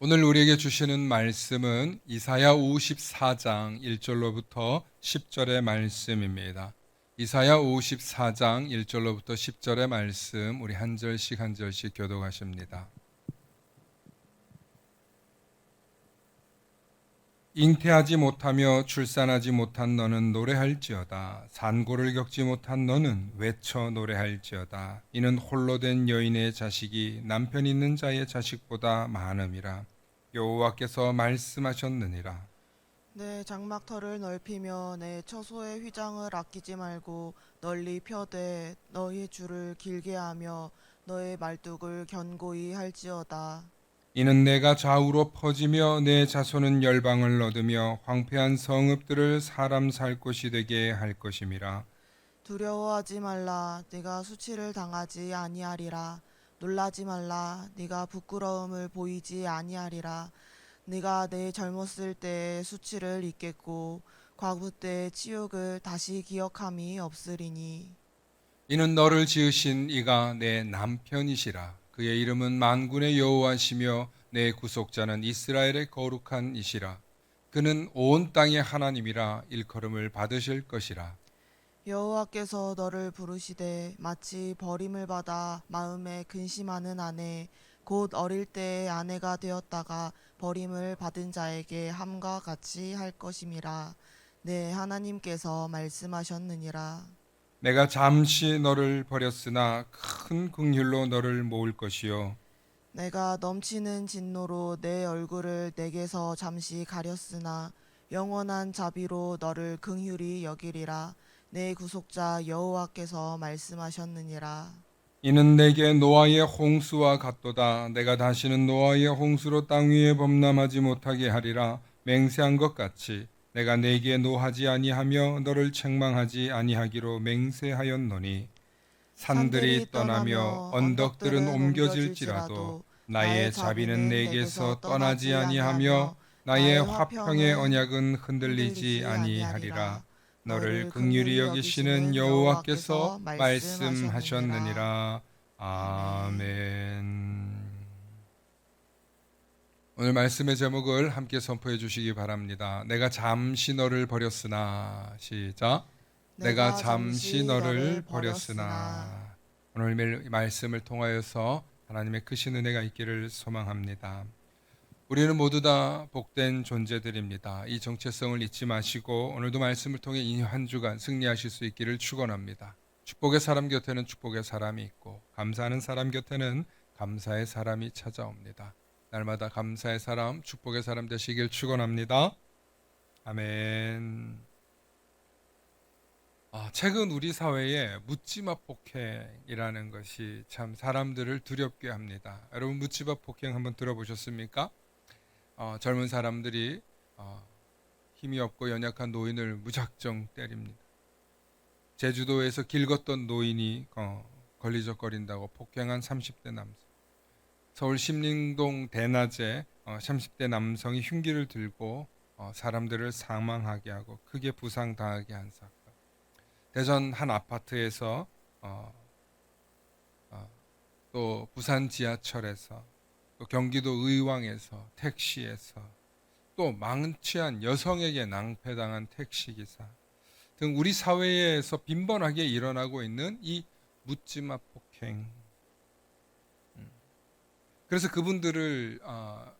오늘 우리에게 주시는 말씀은 이사야 54장 1절로부터 10절의 말씀입니다. 이사야 54장 1절로부터 10절의 말씀 우리 한 절씩 한 절씩 교독하십니다. 잉태하지 못하며 출산하지 못한 너는 노래할지어다. 산고를 겪지 못한 너는 외쳐 노래할지어다. 이는 홀로 된 여인의 자식이 남편 있는 자의 자식보다 많음이라. 여호와께서 말씀하셨느니라. 내 장막터를 넓히며 내 처소의 휘장을 아끼지 말고 널리 펴되 너의 줄을 길게 하며 너의 말뚝을 견고히 할지어다. 이는 내가 좌우로 퍼지며 내 자손은 열방을 얻으며 황폐한 성읍들을 사람 살 곳이 되게 할 것임이라. 두려워하지 말라. 네가 수치를 당하지 아니하리라. 놀라지 말라. 네가 부끄러움을 보이지 아니하리라. 네가 내 젊었을 때의 수치를 잊겠고 과부 때의 치욕을 다시 기억함이 없으리니. 이는 너를 지으신 이가 내 남편이시라. 그의 이름은 만군의 여호와시며 내 구속자는 이스라엘의 거룩한 이시라. 그는 온 땅의 하나님이라 일컬음을 받으실 것이라. 여호와께서 너를 부르시되 마치 버림을 받아 마음에 근심하는 아내 곧 어릴 때의 아내가 되었다가 버림을 받은 자에게 함과 같이 할 것임이라. 네, 하나님께서 말씀하셨느니라. 내가 잠시 너를 버렸으나 큰 긍휼로 너를 모을 것이요 내가 넘치는 진노로 내 얼굴을 내게서 잠시 가렸으나 영원한 자비로 너를 긍휼히 여기리라. 내 구속자 여호와께서 말씀하셨느니라. 이는 내게 노아의 홍수와 같도다. 내가 다시는 노아의 홍수로 땅 위에 범람하지 못하게 하리라. 맹세한 것 같이 내가 내게 노하지 아니하며 너를 책망하지 아니하기로 맹세하였노니 산들이 떠나며 언덕들은 옮겨질지라도 나의 자비는 내게서 떠나지 아니하며 나의 화평의 언약은 흔들리지 아니하리라. 너를 긍휼히 여기시는 여호와께서 말씀하셨느니라. 아멘. 오늘 말씀의 제목을 함께 선포해 주시기 바랍니다. 내가 잠시 너를 버렸으나 시작. 내가 잠시 너를 버렸으나. 오늘 말씀을 통하여서 하나님의 크신 은혜가 있기를 소망합니다. 우리는 모두 다 복된 존재들입니다. 이 정체성을 잊지 마시고 오늘도 말씀을 통해 이 한 주간 승리하실 수 있기를 축원합니다. 축복의 사람 곁에는 축복의 사람이 있고 감사하는 사람 곁에는 감사의 사람이 찾아옵니다. 날마다 감사의 사람, 축복의 사람 되시길 축원합니다. 아멘. 최근 우리 사회에 묻지마 폭행이라는 것이 참 사람들을 두렵게 합니다. 여러분 묻지마 폭행 한번 들어보셨습니까? 젊은 사람들이 힘이 없고 연약한 노인을 무작정 때립니다. 제주도에서 길 걷던 노인이 걸리적거린다고 폭행한 30대 남성. 서울 신림동 대낮에 30대 남성이 흉기를 들고 사람들을 사망하게 하고 크게 부상당하게 한 사건. 대전 한 아파트에서 또 부산 지하철에서 또 경기도 의왕에서 택시에서 또 망치한 여성에게 낭패당한 택시기사 등 우리 사회에서 빈번하게 일어나고 있는 이 묻지마 폭행. 그래서 그분들을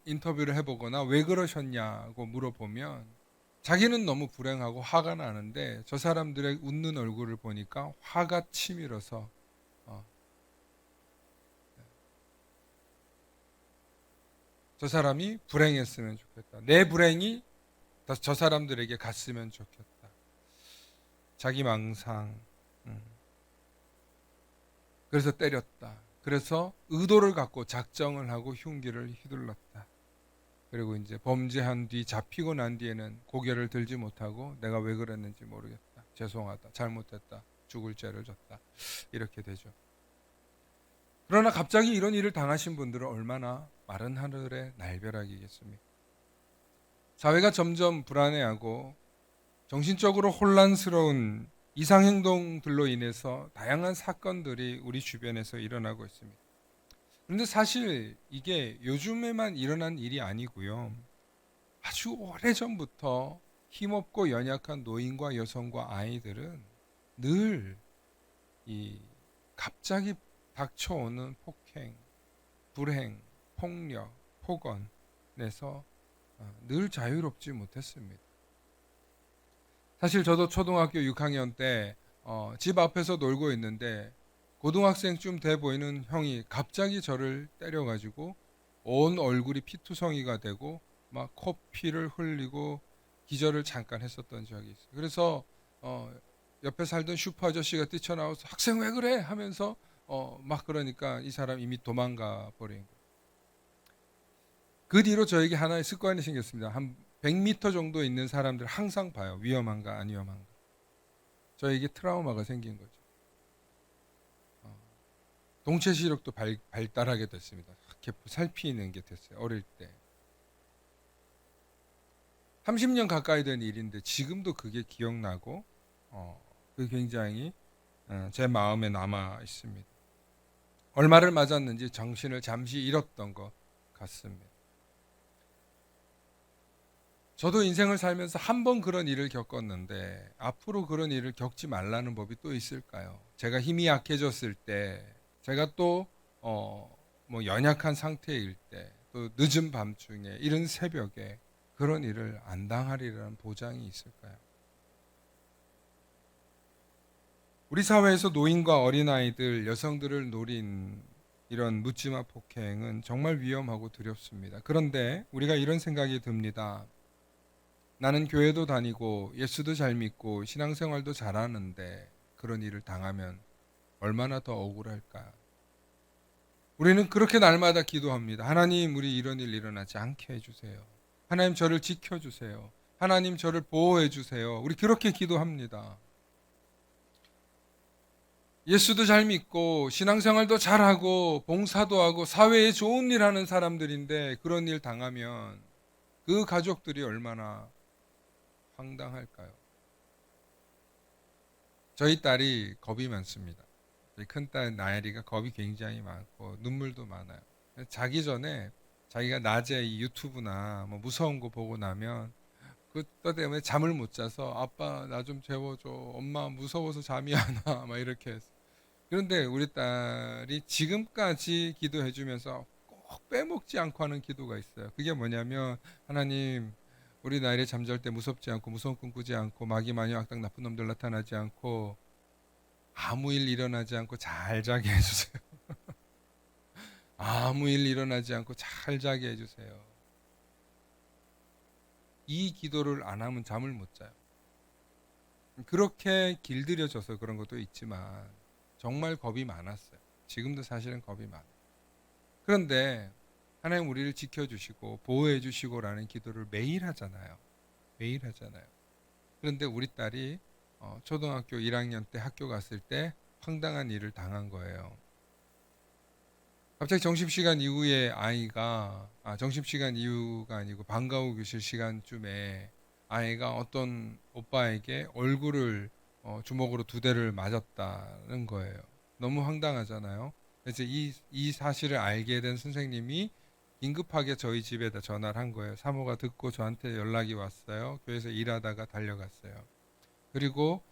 인터뷰를 해보거나 왜 그러셨냐고 물어보면 자기는 너무 불행하고 화가 나는데 저 사람들의 웃는 얼굴을 보니까 화가 치밀어서 저 사람이 불행했으면 좋겠다. 내 불행이 저 사람들에게 갔으면 좋겠다. 자기 망상. 그래서 때렸다. 그래서 의도를 갖고 작정을 하고 흉기를 휘둘렀다. 그리고 이제 범죄한 뒤 잡히고 난 뒤에는 고개를 들지 못하고 내가 왜 그랬는지 모르겠다. 죄송하다. 잘못했다. 죽을 죄를 졌다. 이렇게 되죠. 그러나 갑자기 이런 일을 당하신 분들은 얼마나 마른 하늘의 날벼락이겠습니까? 사회가 점점 불안해하고 정신적으로 혼란스러운 이상행동들로 인해서 다양한 사건들이 우리 주변에서 일어나고 있습니다. 그런데 사실 이게 요즘에만 일어난 일이 아니고요. 아주 오래전부터 힘없고 연약한 노인과 여성과 아이들은 늘 이 갑자기 닥쳐오는 폭행, 불행, 폭력, 폭언에서 늘 자유롭지 못했습니다. 사실 저도 초등학교 6학년 때 집 앞에서 놀고 있는데 고등학생쯤 돼 보이는 형이 갑자기 저를 때려가지고 온 얼굴이 피투성이가 되고 막 코피를 흘리고 기절을 잠깐 했었던 적이 있어요. 그래서 어, 옆에 살던 슈퍼 아저씨가 뛰쳐나와서 학생 왜 그래 하면서 막 그러니까 이 사람 이미 도망가 버린 거예요. 그 뒤로 저에게 하나의 습관이 생겼습니다. 한 100m 정도 있는 사람들 항상 봐요. 위험한가 안 위험한가. 저에게 트라우마가 생긴 거죠. 동체 시력도 발달하게 됐습니다. 이렇게 살피는 게 됐어요. 어릴 때. 30년 가까이 된 일인데 지금도 그게 기억나고 그게 굉장히 제 마음에 남아 있습니다. 얼마를 맞았는지 정신을 잠시 잃었던 것 같습니다. 저도 인생을 살면서 한 번 그런 일을 겪었는데 앞으로 그런 일을 겪지 말라는 법이 또 있을까요? 제가 힘이 약해졌을 때, 제가 또 뭐 연약한 상태일 때, 또 늦은 밤중에 이른 새벽에 그런 일을 안 당하리라는 보장이 있을까요? 우리 사회에서 노인과 어린아이들, 여성들을 노린 이런 묻지마 폭행은 정말 위험하고 두렵습니다. 그런데 우리가 이런 생각이 듭니다. 나는 교회도 다니고 예수도 잘 믿고 신앙생활도 잘하는데 그런 일을 당하면 얼마나 더 억울할까? 우리는 그렇게 날마다 기도합니다. 하나님, 우리 이런 일 일어나지 않게 해주세요. 하나님, 저를 지켜주세요. 하나님, 저를 보호해주세요. 우리 그렇게 기도합니다. 예수도 잘 믿고 신앙생활도 잘하고 봉사도 하고 사회에 좋은 일 하는 사람들인데 그런 일 당하면 그 가족들이 얼마나 황당할까요? 저희 딸이 겁이 많습니다. 저희 큰딸 나엘이가 겁이 굉장히 많고 눈물도 많아요. 자기 전에 자기가 낮에 이 유튜브나 뭐 무서운 거 보고 나면 그것 때문에 잠을 못 자서 아빠 나 좀 재워줘. 엄마 무서워서 잠이 안 와. 막 이렇게 했어. 그런데 우리 딸이 지금까지 기도해 주면서 꼭 빼먹지 않고 하는 기도가 있어요. 그게 뭐냐면 하나님 우리 나일이 잠잘 때 무섭지 않고 무서운 꿈 꾸지 않고 마귀 마녀 악당 나쁜 놈들 나타나지 않고 아무 일 일어나지 않고 잘 자게 해주세요. 아무 일 일어나지 않고 잘 자게 해주세요. 이 기도를 안 하면 잠을 못 자요. 그렇게 길들여져서 그런 것도 있지만 정말 겁이 많았어요. 지금도 사실은 겁이 많아요. 그런데 하나님 우리를 지켜주시고 보호해주시고라는 기도를 매일 하잖아요. 매일 하잖아요. 그런데 우리 딸이 초등학교 1학년 때 학교 갔을 때 황당한 일을 당한 거예요. 갑자기 점심시간 이후에 아이가 점심시간 이후가 아니고 방과 후 교실 시간쯤에 아이가 어떤 오빠에게 얼굴을 주먹으로 2대를 맞았다는 거예요. 너무 황당하잖아요. 그래서 이 사실을 알게 된 선생님이 긴급하게 저희 집에다 전화를 한 거예요. 사모가 듣고 저한테 연락이 왔어요. 교회에서 일하다가 달려갔어요. 그리고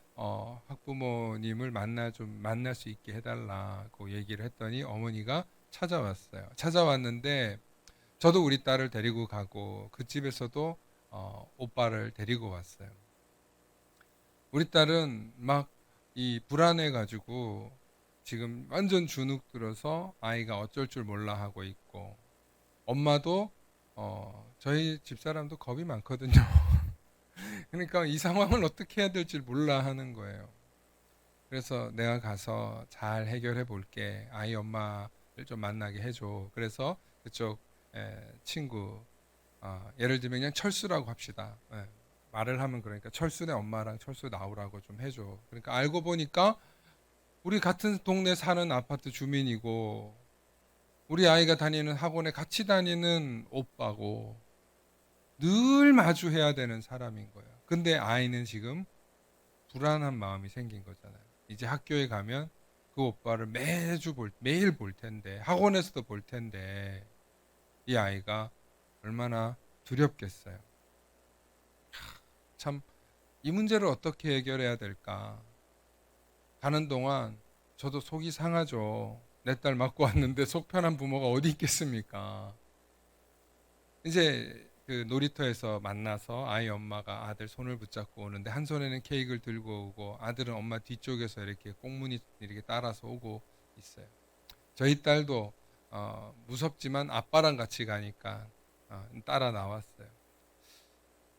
학부모님을 만날 수 있게 해달라고 얘기를 했더니 어머니가 찾아왔어요. 찾아왔는데 저도 우리 딸을 데리고 가고 그 집에서도 오빠를 데리고 왔어요. 우리 딸은 막 이 불안해 가지고 지금 완전 주눅 들어서 아이가 어쩔 줄 몰라 하고 있고 엄마도 저희 집사람도 겁이 많거든요. 그러니까 이 상황을 어떻게 해야 될지 몰라 하는 거예요. 그래서 내가 가서 잘 해결해 볼게. 아이 엄마를 좀 만나게 해줘. 그래서 그쪽 친구 예를 들면 그냥 철수라고 합시다. 말을 하면 그러니까 철수네 엄마랑 철수 나오라고 좀 해줘. 그러니까 알고 보니까 우리 같은 동네 사는 아파트 주민이고 우리 아이가 다니는 학원에 같이 다니는 오빠고 늘 마주해야 되는 사람인 거예요. 근데 아이는 지금 불안한 마음이 생긴 거잖아요. 이제 학교에 가면 그 오빠를 매일 볼 텐데, 학원에서도 볼 텐데, 이 아이가 얼마나 두렵겠어요. 참, 이 문제를 어떻게 해결해야 될까? 가는 동안 저도 속이 상하죠. 내 딸 맞고 왔는데 속 편한 부모가 어디 있겠습니까? 이제 그 놀이터에서 만나서 아이 엄마가 아들 손을 붙잡고 오는데 한 손에는 케이크를 들고 오고 아들은 엄마 뒤쪽에서 이렇게 꽁무니 이렇게 따라서 오고 있어요. 저희 딸도 무섭지만 아빠랑 같이 가니까 따라 나왔어요.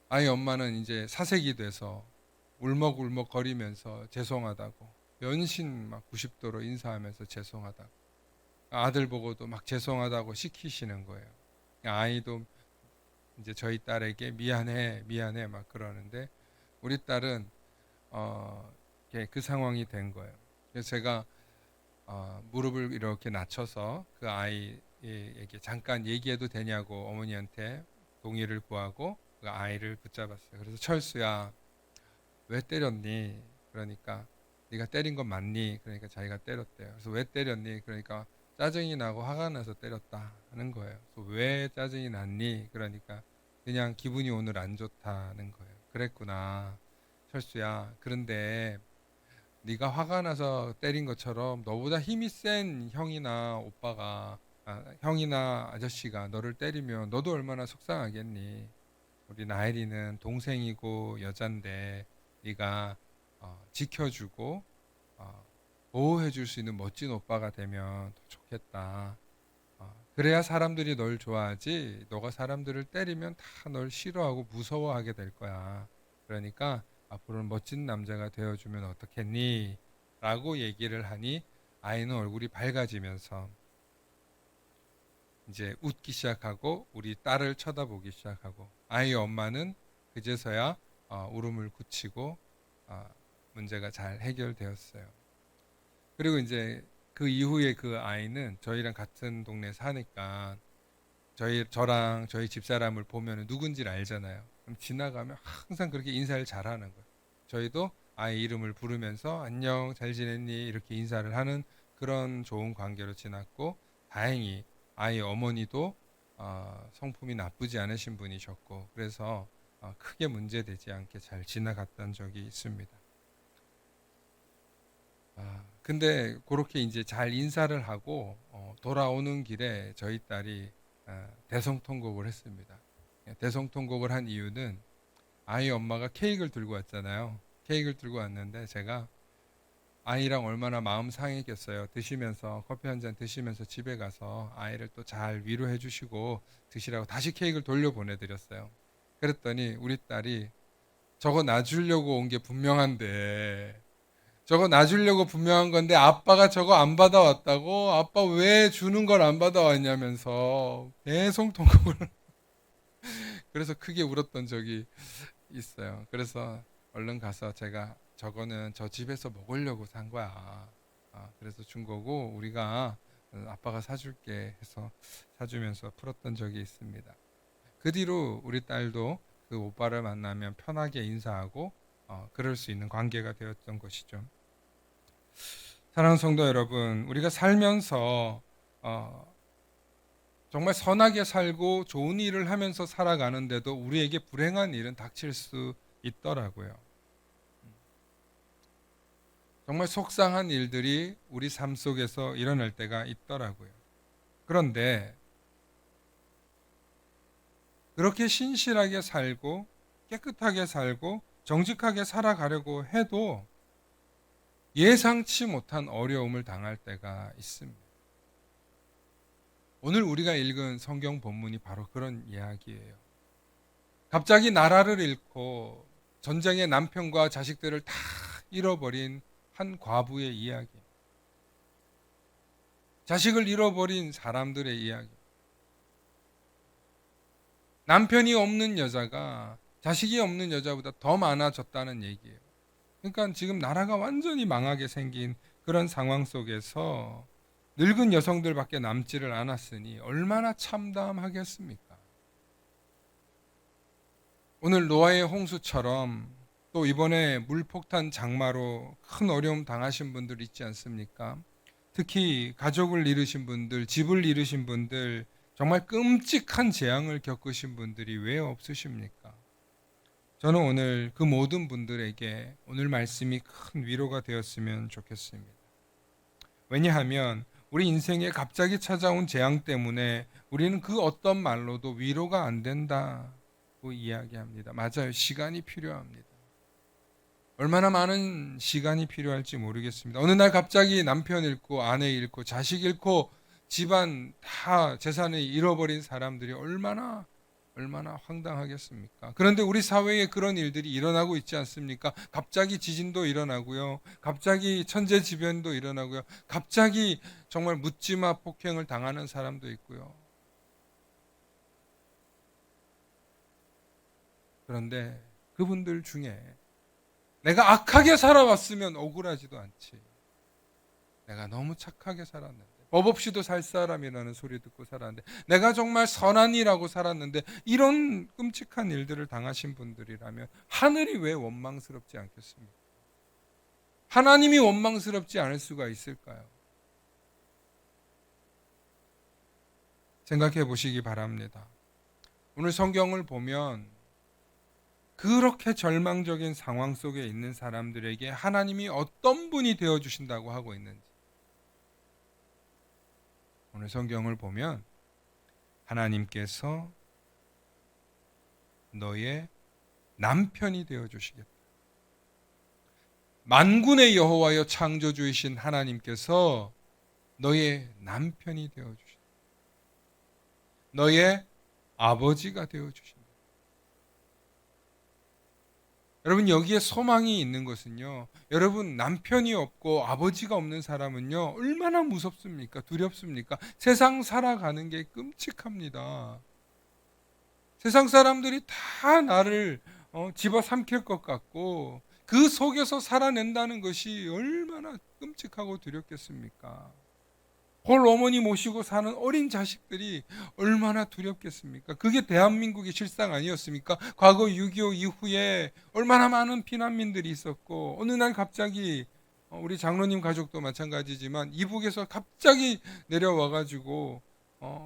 아이 엄마는 이제 사색이 돼서 울먹울먹 거리면서 죄송하다고 연신 막 90도로 인사하면서 죄송하다고 아들 보고도 막 죄송하다고 시키시는 거예요. 아이도 이제 저희 딸에게 미안해 미안해 막 그러는데 우리 딸은 그 상황이 된 거예요. 그래서 제가 무릎을 이렇게 낮춰서 그 아이에게 잠깐 얘기해도 되냐고 어머니한테 동의를 구하고 그 아이를 붙잡았어요. 그래서 철수야 왜 때렸니? 그러니까 네가 때린 건 맞니? 그러니까 자기가 때렸대요. 그래서 왜 때렸니? 그러니까 짜증이 나고 화가 나서 때렸다 하는 거예요. 그래서 왜 짜증이 났니? 그러니까 그냥 기분이 오늘 안 좋다는 거예요. 그랬구나. 철수야. 그런데 네가 화가 나서 때린 것처럼 너보다 힘이 센 형이나 오빠가 형이나 아저씨가 너를 때리면 너도 얼마나 속상하겠니? 우리 나혜리는 동생이고 여잔데 네가 지켜주고 보호해줄 수 있는 멋진 오빠가 되면 더 좋겠다. 그래야 사람들이 널 좋아하지. 너가 사람들을 때리면 다 널 싫어하고 무서워하게 될 거야. 그러니까 앞으로는 멋진 남자가 되어주면 어떻겠니? 라고 얘기를 하니 아이는 얼굴이 밝아지면서 이제 웃기 시작하고 우리 딸을 쳐다보기 시작하고 아이 엄마는 그제서야 울음을 그치고 문제가 잘 해결되었어요. 그리고 이제 그 이후에 그 아이는 저희랑 같은 동네 사니까 저랑 저희 집사람을 보면 누군지를 알잖아요. 그럼 지나가면 항상 그렇게 인사를 잘하는 거예요. 저희도 아이 이름을 부르면서 안녕 잘 지냈니 이렇게 인사를 하는 그런 좋은 관계로 지났고 다행히 아이 어머니도 성품이 나쁘지 않으신 분이셨고 그래서 크게 문제되지 않게 잘 지나갔던 적이 있습니다. 근데 그렇게 이제 잘 인사를 하고 돌아오는 길에 저희 딸이 대성통곡을 했습니다. 대성통곡을 한 이유는 아이 엄마가 케이크를 들고 왔잖아요. 케이크를 들고 왔는데 제가 아이랑 얼마나 마음 상했겠어요. 드시면서 커피 한 잔 드시면서 집에 가서 아이를 또 잘 위로해 주시고 드시라고 다시 케이크를 돌려 보내드렸어요. 그랬더니 우리 딸이 저거 놔주려고 온 게 분명한데 저거 놔주려고 분명한 건데 아빠가 저거 안 받아왔다고? 아빠 왜 주는 걸 안 받아왔냐면서 계속 통곡을 그래서 크게 울었던 적이 있어요. 그래서 얼른 가서 제가 저거는 저 집에서 먹으려고 산 거야. 그래서 준 거고 우리가 아빠가 사줄게 해서 사주면서 풀었던 적이 있습니다. 그 뒤로 우리 딸도 그 오빠를 만나면 편하게 인사하고 그럴 수 있는 관계가 되었던 것이죠. 사랑하는 성도 여러분, 우리가 살면서 정말 선하게 살고 좋은 일을 하면서 살아가는데도 우리에게 불행한 일은 닥칠 수 있더라고요. 정말 속상한 일들이 우리 삶 속에서 일어날 때가 있더라고요. 그런데 그렇게 신실하게 살고 깨끗하게 살고 정직하게 살아가려고 해도 예상치 못한 어려움을 당할 때가 있습니다. 오늘 우리가 읽은 성경 본문이 바로 그런 이야기예요. 갑자기 나라를 잃고 전쟁에 남편과 자식들을 다 잃어버린 한 과부의 이야기. 자식을 잃어버린 사람들의 이야기. 남편이 없는 여자가 자식이 없는 여자보다 더 많아졌다는 얘기예요. 그러니까 지금 나라가 완전히 망하게 생긴 그런 상황 속에서 늙은 여성들밖에 남지를 않았으니 얼마나 참담하겠습니까? 오늘 노아의 홍수처럼 또 이번에 물폭탄 장마로 큰 어려움 당하신 분들 있지 않습니까? 특히 가족을 잃으신 분들, 집을 잃으신 분들, 정말 끔찍한 재앙을 겪으신 분들이 왜 없으십니까? 저는 오늘 그 모든 분들에게 오늘 말씀이 큰 위로가 되었으면 좋겠습니다. 왜냐하면 우리 인생에 갑자기 찾아온 재앙 때문에 우리는 그 어떤 말로도 위로가 안 된다고 이야기합니다. 맞아요. 시간이 필요합니다. 얼마나 많은 시간이 필요할지 모르겠습니다. 어느 날 갑자기 남편 잃고 아내 잃고 자식 잃고 집안 다 재산을 잃어버린 사람들이 얼마나 황당하겠습니까? 그런데 우리 사회에 그런 일들이 일어나고 있지 않습니까? 갑자기 지진도 일어나고요. 갑자기 천재지변도 일어나고요. 갑자기 정말 묻지마 폭행을 당하는 사람도 있고요. 그런데 그분들 중에 내가 악하게 살아왔으면 억울하지도 않지. 내가 너무 착하게 살았는데, 법 없이도 살 사람이라는 소리 듣고 살았는데, 내가 정말 선한 일하고 살았는데, 이런 끔찍한 일들을 당하신 분들이라면 하늘이 왜 원망스럽지 않겠습니까? 하나님이 원망스럽지 않을 수가 있을까요? 생각해 보시기 바랍니다. 오늘 성경을 보면 그렇게 절망적인 상황 속에 있는 사람들에게 하나님이 어떤 분이 되어주신다고 하고 있는지, 오늘 성경을 보면 하나님께서 너의 남편이 되어주시겠다. 만군의 여호와여 창조주이신 하나님께서 너의 남편이 되어주신다. 너의 아버지가 되어주신다. 여러분, 여기에 소망이 있는 것은요, 여러분 남편이 없고 아버지가 없는 사람은요 얼마나 무섭습니까? 두렵습니까? 세상 살아가는 게 끔찍합니다. 세상 사람들이 다 나를 집어삼킬 것 같고 그 속에서 살아낸다는 것이 얼마나 끔찍하고 두렵겠습니까? 홀 어머니 모시고 사는 어린 자식들이 얼마나 두렵겠습니까? 그게 대한민국의 실상 아니었습니까? 과거 6.25 이후에 얼마나 많은 피난민들이 있었고 어느 날 갑자기 우리 장로님 가족도 마찬가지지만 이북에서 갑자기 내려와가지고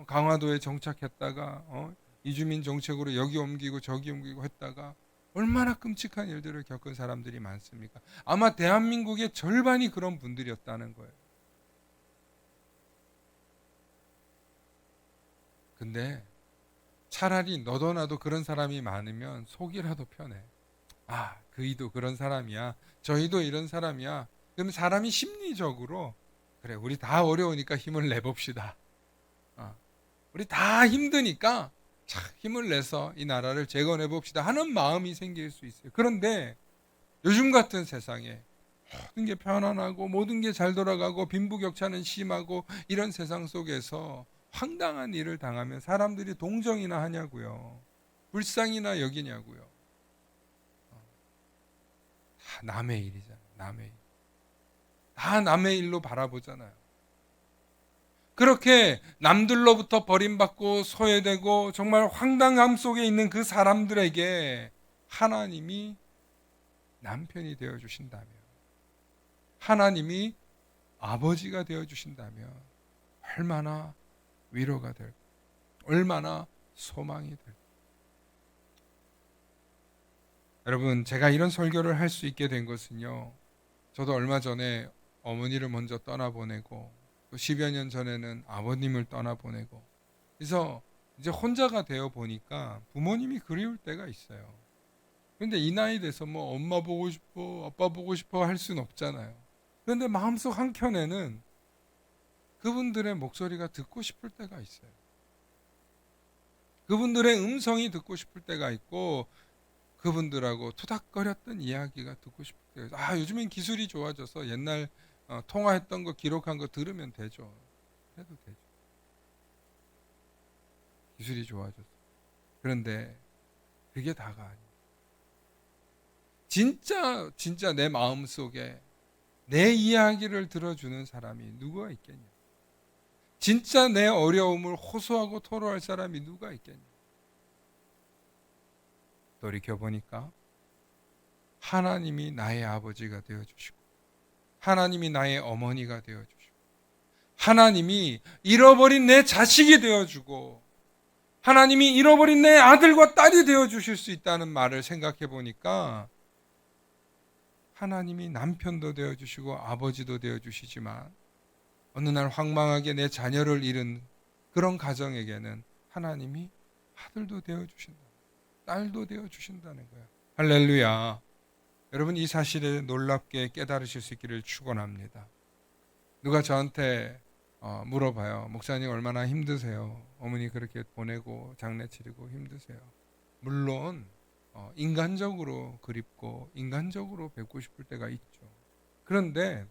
강화도에 정착했다가 이주민 정책으로 여기 옮기고 저기 옮기고 했다가 얼마나 끔찍한 일들을 겪은 사람들이 많습니까? 아마 대한민국의 절반이 그런 분들이었다는 거예요. 근데 차라리 너도 나도 그런 사람이 많으면 속이라도 편해. 아, 그이도 그런 사람이야. 저희도 이런 사람이야. 그러면 사람이 심리적으로 그래, 우리 다 어려우니까 힘을 내봅시다. 우리 다 힘드니까 힘을 내서 이 나라를 재건해봅시다 하는 마음이 생길 수 있어요. 그런데 요즘 같은 세상에 모든 게 편안하고 모든 게 잘 돌아가고 빈부격차는 심하고 이런 세상 속에서 황당한 일을 당하면 사람들이 동정이나 하냐고요. 불쌍이나 여기냐고요. 다 남의 일이잖아요. 남의 일. 다 남의 일로 바라보잖아요. 그렇게 남들로부터 버림받고 소외되고 정말 황당함 속에 있는 그 사람들에게 하나님이 남편이 되어주신다면, 하나님이 아버지가 되어주신다면 얼마나 위로가 될까? 얼마나 소망이 될까? 여러분, 제가 이런 설교를 할 수 있게 된 것은요, 저도 얼마 전에 어머니를 먼저 떠나보내고 또 10여 년 전에는 아버님을 떠나보내고 그래서 이제 혼자가 되어 보니까 부모님이 그리울 때가 있어요. 그런데 이 나이 돼서 뭐 엄마 보고 싶어, 아빠 보고 싶어 할 수는 없잖아요. 그런데 마음속 한켠에는 그분들의 목소리가 듣고 싶을 때가 있어요. 그분들의 음성이 듣고 싶을 때가 있고 그분들하고 투닥거렸던 이야기가 듣고 싶을 때가 있어요. 아, 요즘엔 기술이 좋아져서 옛날 통화했던 거 기록한 거 들으면 되죠. 해도 되죠. 기술이 좋아져서. 그런데 그게 다가 아니에요. 진짜 내 마음속에 내 이야기를 들어주는 사람이 누가 있겠냐? 진짜 내 어려움을 호소하고 토로할 사람이 누가 있겠냐? 돌이켜보니까 하나님이 나의 아버지가 되어주시고, 하나님이 나의 어머니가 되어주시고, 하나님이 잃어버린 내 자식이 되어주고, 하나님이 잃어버린 내 아들과 딸이 되어주실 수 있다는 말을 생각해 보니까, 하나님이 남편도 되어주시고 아버지도 되어주시지만 어느 날 황망하게 내 자녀를 잃은 그런 가정에게는 하나님이 아들도 되어주신다, 딸도 되어주신다는 거야. 할렐루야. 여러분, 이 사실에 놀랍게 깨달으실 수 있기를 축원합니다. 누가 저한테 물어봐요. 목사님 얼마나 힘드세요? 어머니 그렇게 보내고 장례 치르고 힘드세요? 물론 인간적으로 그립고 인간적으로 뵙고 싶을 때가 있죠. 그런데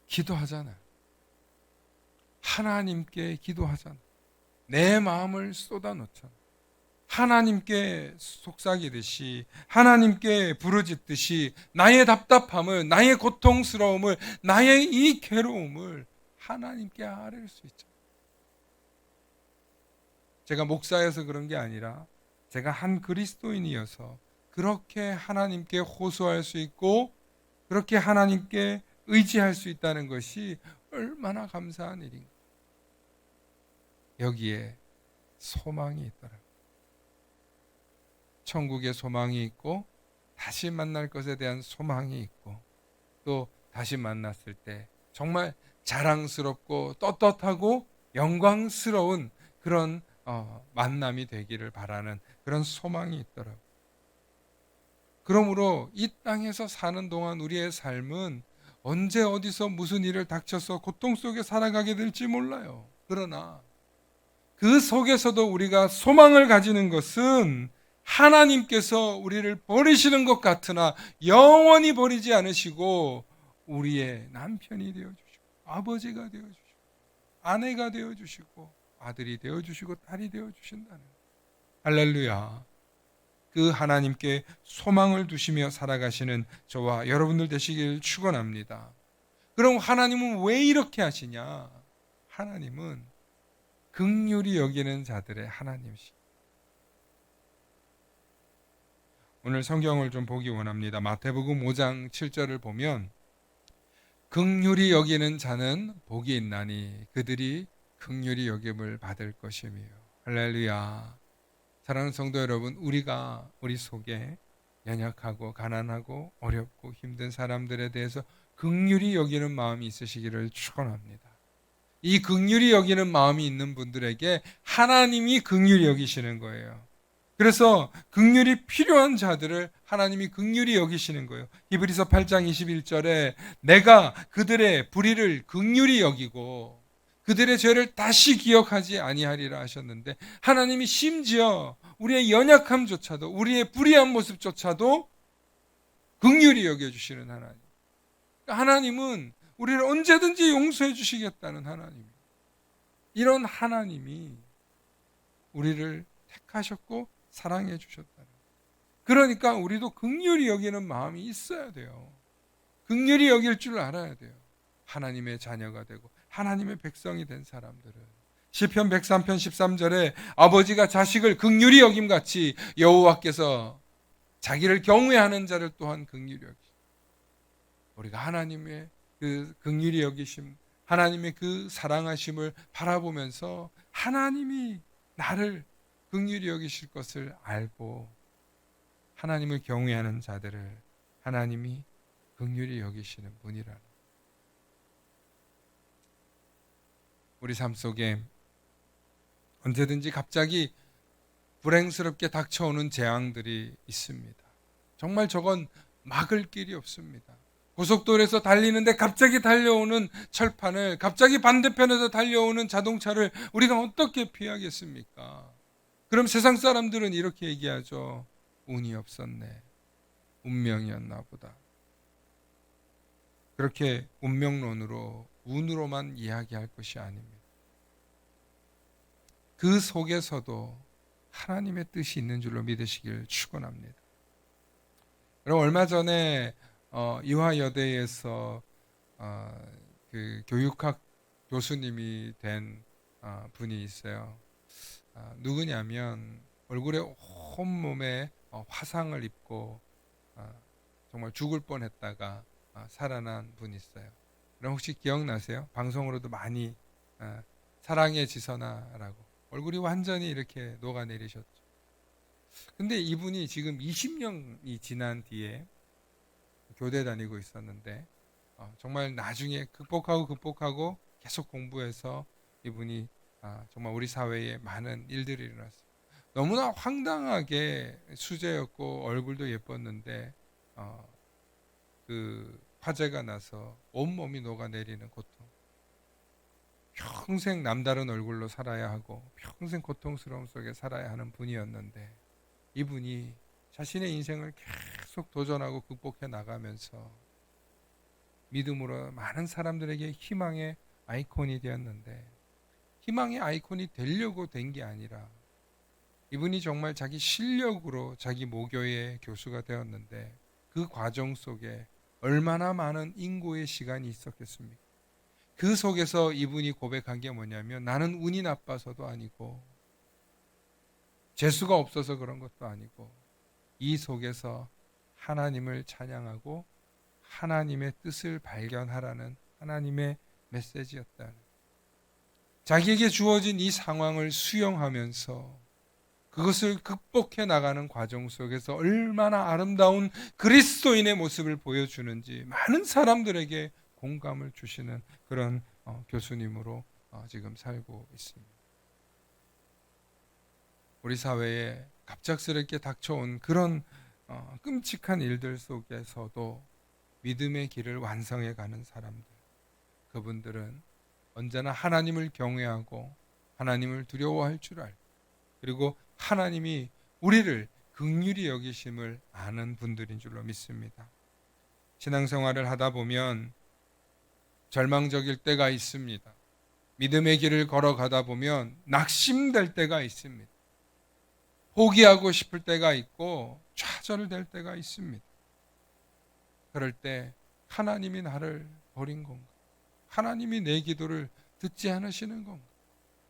기도하잖아요. 하나님께 기도하잖아요. 내 마음을 쏟아놓잖아요. 하나님께 속삭이듯이, 하나님께 부르짖듯이 나의 답답함을, 나의 고통스러움을, 나의 이 괴로움을 하나님께 아뢰일 수 있죠. 제가 목사여서 그런 게 아니라 제가 한 그리스도인이어서 그렇게 하나님께 호소할 수 있고 그렇게 하나님께 의지할 수 있다는 것이 얼마나 감사한 일인가. 여기에 소망이 있더라. 천국의 소망이 있고 다시 만날 것에 대한 소망이 있고 또 다시 만났을 때 정말 자랑스럽고 떳떳하고 영광스러운 그런 만남이 되기를 바라는 그런 소망이 있더라고요. 그러므로 이 땅에서 사는 동안 우리의 삶은 언제 어디서 무슨 일을 닥쳐서 고통 속에 살아가게 될지 몰라요. 그러나 그 속에서도 우리가 소망을 가지는 것은 하나님께서 우리를 버리시는 것 같으나 영원히 버리지 않으시고 우리의 남편이 되어주시고 아버지가 되어주시고 아내가 되어주시고 아들이 되어주시고 딸이 되어주신다는, 할렐루야. 그 하나님께 소망을 두시며 살아가시는 저와 여러분들 되시길 축원합니다. 그럼 하나님은 왜 이렇게 하시냐? 하나님은 긍휼히 여기는 자들의 하나님이시. 오늘 성경을 좀 보기 원합니다. 마태복음 5장 7절을 보면 긍휼히 여기는 자는 복이 있나니 그들이 긍휼히 여김을 받을 것이며. 할렐루야. 사랑하는 성도 여러분, 우리가 우리 속에 연약하고 가난하고 어렵고 힘든 사람들에 대해서 긍휼히 여기는 마음이 있으시기를 축원합니다. 이 긍휼히 여기는 마음이 있는 분들에게 하나님이 긍휼히 여기시는 거예요. 그래서 긍휼이 필요한 자들을 하나님이 긍휼히 여기시는 거예요. 히브리서 8장 21절에 내가 그들의 불의를 긍휼히 여기고 그들의 죄를 다시 기억하지 아니하리라 하셨는데, 하나님이 심지어 우리의 연약함조차도 우리의 불의한 모습조차도 긍휼히 여겨주시는 하나님. 하나님은 우리를 언제든지 용서해 주시겠다는 하나님. 이런 하나님이 우리를 택하셨고 사랑해 주셨다는. 그러니까 우리도 긍휼히 여기는 마음이 있어야 돼요. 긍휼히 여길 줄 알아야 돼요. 하나님의 자녀가 되고 하나님의 백성이 된 사람들은. 시편 103편 13절에 아버지가 자식을 긍휼히 여김같이 여호와께서 자기를 경외하는 자를 또한 긍휼히 여기시. 우리가 하나님의 그 긍휼히 여기심, 하나님의 그 사랑하심을 바라보면서 하나님이 나를 긍휼히 여기실 것을 알고 하나님을 경외하는 자들을 하나님이 긍휼히 여기시는 분이라는. 우리 삶 속에 언제든지 갑자기 불행스럽게 닥쳐오는 재앙들이 있습니다. 정말 저건 막을 길이 없습니다. 고속도로에서 달리는데 갑자기 달려오는 철판을, 갑자기 반대편에서 달려오는 자동차를 우리가 어떻게 피하겠습니까? 그럼 세상 사람들은 이렇게 얘기하죠. 운이 없었네. 운명이었나 보다. 그렇게 운명론으로, 운으로만 이야기할 것이 아닙니다. 그 속에서도 하나님의 뜻이 있는 줄로 믿으시길 축원합니다. 그럼 얼마 전에 이화여대에서 그 교육학 교수님이 된 분이 있어요. 누구냐면 얼굴에 온몸에 화상을 입고 정말 죽을 뻔했다가 살아난 분이 있어요. 그럼 혹시 기억나세요? 방송으로도 많이 사랑의 지선아라고 얼굴이 완전히 이렇게 녹아내리셨죠. 근데 이분이 지금 20년이 지난 뒤에 교대 다니고 있었는데 정말 나중에 극복하고 계속 공부해서 이분이 정말 우리 사회에 많은 일들이 일어났어요. 너무나 황당하게 수제였고 얼굴도 예뻤는데 그 화재가 나서 온몸이 녹아내리는 고통, 평생 남다른 얼굴로 살아야 하고 평생 고통스러움 속에 살아야 하는 분이었는데 이분이 자신의 인생을 계속 도전하고 극복해 나가면서 믿음으로 많은 사람들에게 희망의 아이콘이 되었는데, 희망의 아이콘이 되려고 된 게 아니라 이분이 정말 자기 실력으로 자기 모교의 교수가 되었는데 그 과정 속에 얼마나 많은 인고의 시간이 있었겠습니까? 그 속에서 이분이 고백한 게 뭐냐면, 나는 운이 나빠서도 아니고 재수가 없어서 그런 것도 아니고 이 속에서 하나님을 찬양하고 하나님의 뜻을 발견하라는 하나님의 메시지였다는, 자기에게 주어진 이 상황을 수용하면서 그것을 극복해 나가는 과정 속에서 얼마나 아름다운 그리스도인의 모습을 보여주는지 많은 사람들에게 공감을 주시는 그런 교수님으로 지금 살고 있습니다. 우리 사회에 갑작스럽게 닥쳐온 그런 끔찍한 일들 속에서도 믿음의 길을 완성해 가는 사람들, 그분들은 언제나 하나님을 경외하고 하나님을 두려워할 줄 알고, 그리고 하나님이 우리를 긍휼히 여기심을 아는 분들인 줄로 믿습니다. 신앙생활을 하다 보면 절망적일 때가 있습니다. 믿음의 길을 걸어가다 보면 낙심될 때가 있습니다. 포기하고 싶을 때가 있고 좌절될 때가 있습니다. 그럴 때 하나님이 나를 버린 건가? 하나님이 내 기도를 듣지 않으시는 건가?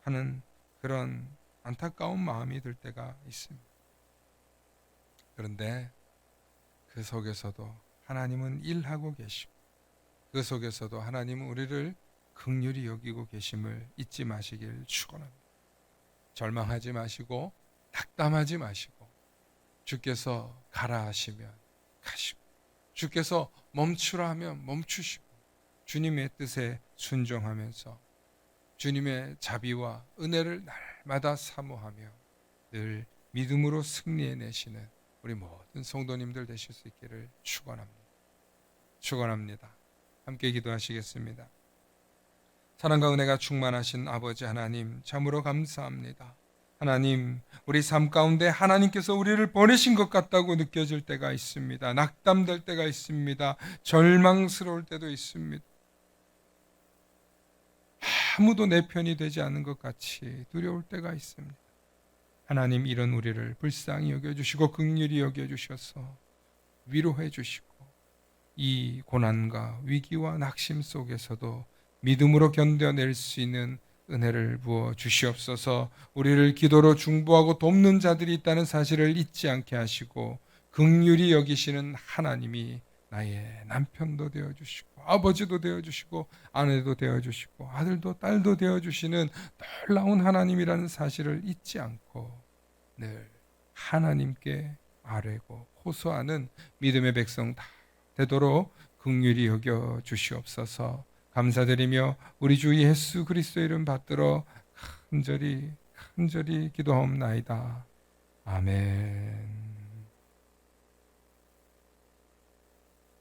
하는 그런 안타까운 마음이 들 때가 있습니다. 그런데 그 속에서도 하나님은 일하고 계시고, 그 속에서도 하나님은 우리를 긍휼히 여기고 계심을 잊지 마시길 축원합니다. 절망하지 마시고 낙담하지 마시고, 주께서 가라 하시면 가시고, 주께서 멈추라 하면 멈추시고, 주님의 뜻에 순종하면서 주님의 자비와 은혜를 날마다 사모하며 늘 믿음으로 승리해내시는 우리 모든 성도님들 되실 수 있기를 축원합니다. 함께 기도하시겠습니다. 사랑과 은혜가 충만하신 아버지 하나님, 참으로 감사합니다. 하나님, 우리 삶 가운데 하나님께서 우리를 보내신 것 같다고 느껴질 때가 있습니다. 낙담될 때가 있습니다. 절망스러울 때도 있습니다. 아무도 내 편이 되지 않는 것 같이 두려울 때가 있습니다. 하나님, 이런 우리를 불쌍히 여겨주시고 긍휼히 여겨주셔서 위로해 주시고, 이 고난과 위기와 낙심 속에서도 믿음으로 견뎌낼 수 있는 은혜를 부어 주시옵소서. 우리를 기도로 중보하고 돕는 자들이 있다는 사실을 잊지 않게 하시고, 긍휼히 여기시는 하나님이 나의 남편도 되어주시고 아버지도 되어주시고 아내도 되어주시고 아들도 딸도 되어주시는 놀라운 하나님이라는 사실을 잊지 않고 늘 하나님께 아뢰고 호소하는 믿음의 백성 다 되도록 긍휼히 여겨 주시옵소서. 감사드리며 우리 주 예수 그리스도의 이름 받들어 간절히 기도하옵나이다. 아멘.